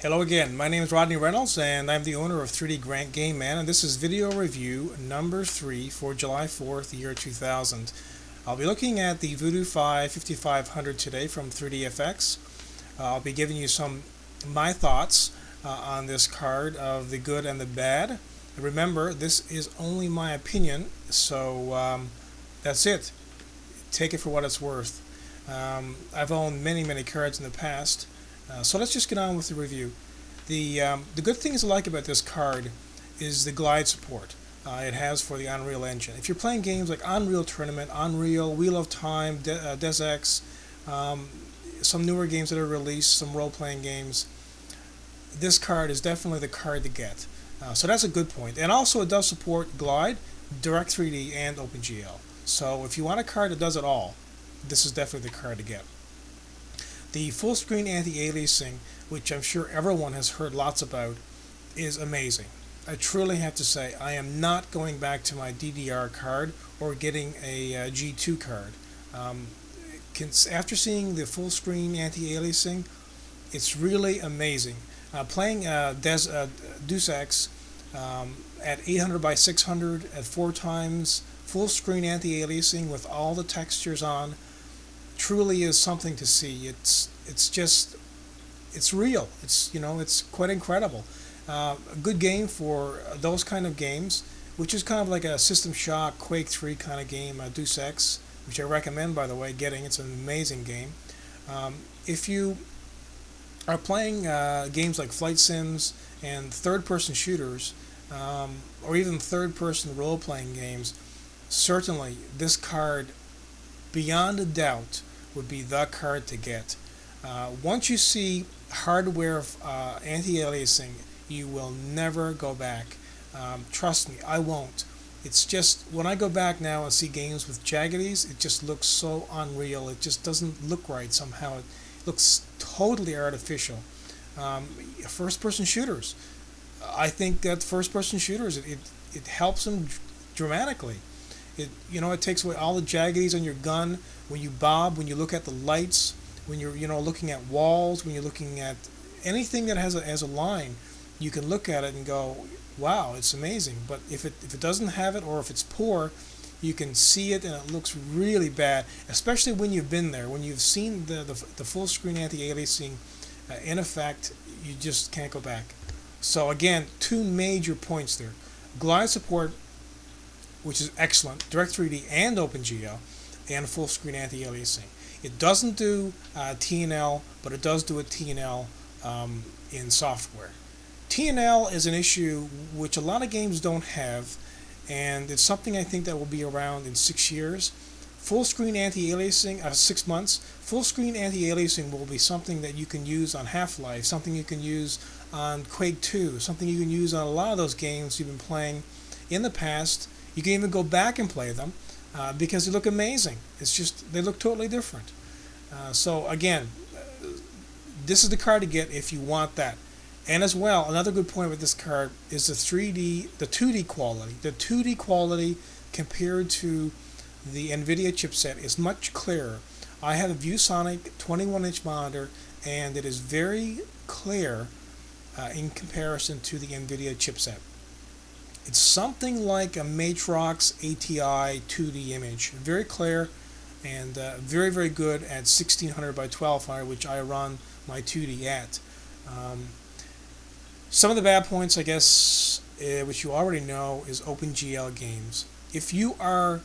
Hello again, my name is Rodney Reynolds and I'm the owner of 3D Grant Game Man, and this is video review number 3 for July 4th, year 2000. I'll be looking at the Voodoo 5 5500 today from 3DFX. I'll be giving you my thoughts on this card of the good and the bad. Remember, this is only my opinion, so that's it. Take it for what it's worth. I've owned many cards in the past. So let's just get on with the review. The good things I like about this card is the glide support it has for the Unreal Engine. If you're playing games like Unreal Tournament, Unreal, Wheel of Time, Des Ex, some newer games that are released, some role-playing games, this card is definitely the card to get. So that's a good point. And also it does support Glide, Direct 3D, and OpenGL. So if you want a card that does it all, this is definitely the card to get. The full screen anti-aliasing, which I'm sure everyone has heard lots about, is amazing. I truly have to say I am not going back to my DDR card or getting a G2 card. After seeing the full screen anti-aliasing, it's really amazing. Playing Deus Ex at 800 by 600 at 4 times full screen anti-aliasing with all the textures on truly is something to see. It's real. It's quite incredible. A good game for those kind of games, which is kind of like a System Shock, Quake 3 kind of game, Deus Ex, which I recommend, by the way, getting. It's an amazing game. If you are playing games like flight sims and third-person shooters, or even third-person role-playing games, certainly this card, beyond a doubt, would be the card to get. Once you see hardware anti-aliasing, you will never go back. Trust me, I won't. It's just, when I go back now and see games with jaggities, it just looks so unreal. It just doesn't look right somehow. It looks totally artificial. First-person shooters. I think that first-person shooters, it helps them dramatically. It takes away all the jaggities on your gun when you bob, when you look at the lights, when you're looking at walls, when you're looking at anything that has a line. You can look at it and go, wow, it's amazing. But if it doesn't have it, or if it's poor, you can see it and it looks really bad, especially when you've been there, when you've seen the full screen anti-aliasing in effect. You just can't go back. So again, two major points there: glide support, which is excellent, Direct 3D and OpenGL, and full screen anti-aliasing. It doesn't do TNL, but it does do a TNL in software. TNL is an issue which a lot of games don't have, and it's something I think that will be around in 6 years. Full screen anti-aliasing, 6 months. Full screen anti-aliasing will be something that you can use on Half-Life, something you can use on Quake 2, something you can use on a lot of those games you've been playing in the past. You can even go back and play them because they look amazing. It's just, they look totally different. So again, this is the card to get if you want that. And as well, another good point with this card is the 2D quality. The 2D quality compared to the NVIDIA chipset is much clearer. I have a ViewSonic 21-inch monitor, and it is very clear in comparison to the NVIDIA chipset. It's something like a Matrox ATI 2D image, very clear and very good at 1600 by 1200, which I run my 2D at. Some of the bad points, I guess, which you already know, is OpenGL games. If you are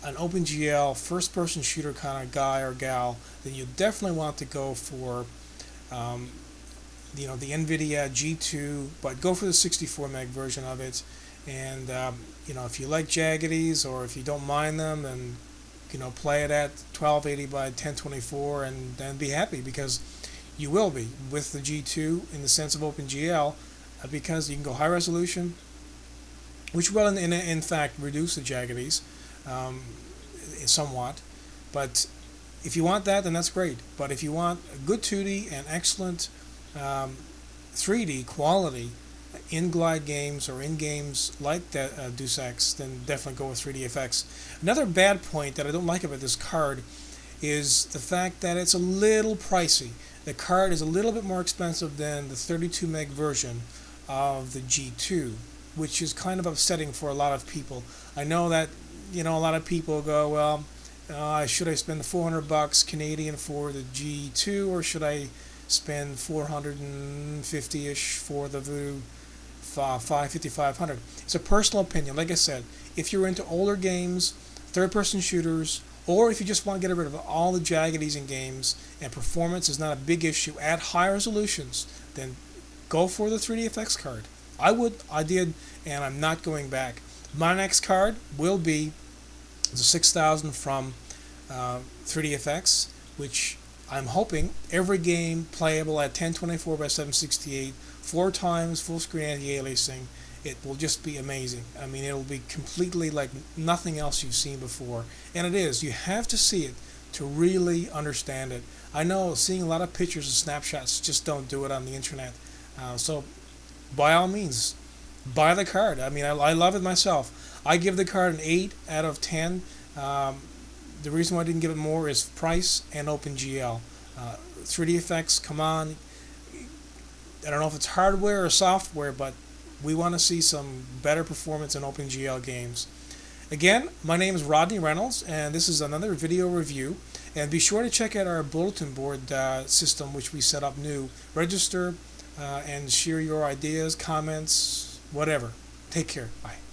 an OpenGL first-person shooter kind of guy or gal, then you definitely want to go for the NVIDIA G2, but go for the 64 meg version of it. And if you like jaggities, or if you don't mind them, then play it at 1280 by 1024, and then be happy, because you will be with the G2 in the sense of OpenGL, because you can go high resolution, which will in fact reduce the jaggities somewhat. But if you want that, then that's great. But if you want a good 2D and excellent 3D quality in Glide games or in games like Deus Ex, then definitely go with 3DFX. Another bad point that I don't like about this card is the fact that it's a little pricey. the card is a little bit more expensive than the 32 meg version of the G2, which is kind of upsetting for a lot of people. I know that a lot of people go, well, should I spend the $400 Canadian for the G2, or should I spend 450-ish for the Voodoo 5500? It's a personal opinion. Like I said, if you're into older games, third-person shooters, or if you just want to get rid of all the jaggities in games and performance is not a big issue at high resolutions, then go for the 3DFX card. I did, and I'm not going back. My next card will be the 6000 from 3DFX, which I'm hoping every game playable at 1024 by 768, 4 times full screen anti-aliasing. It will just be amazing. I mean, it'll be completely like nothing else you've seen before. And it is. You have to see it to really understand it. I know seeing a lot of pictures and snapshots just don't do it on the internet. So by all means, buy the card. I mean, I love it myself. I give the card an 8 out of 10. The reason why I didn't give it more is price and OpenGL. 3DFX, come on. I don't know if it's hardware or software, but we want to see some better performance in OpenGL games. Again, my name is Rodney Reynolds, and this is another video review. And be sure to check out our bulletin board system, which we set up new. Register and share your ideas, comments, whatever. Take care. Bye.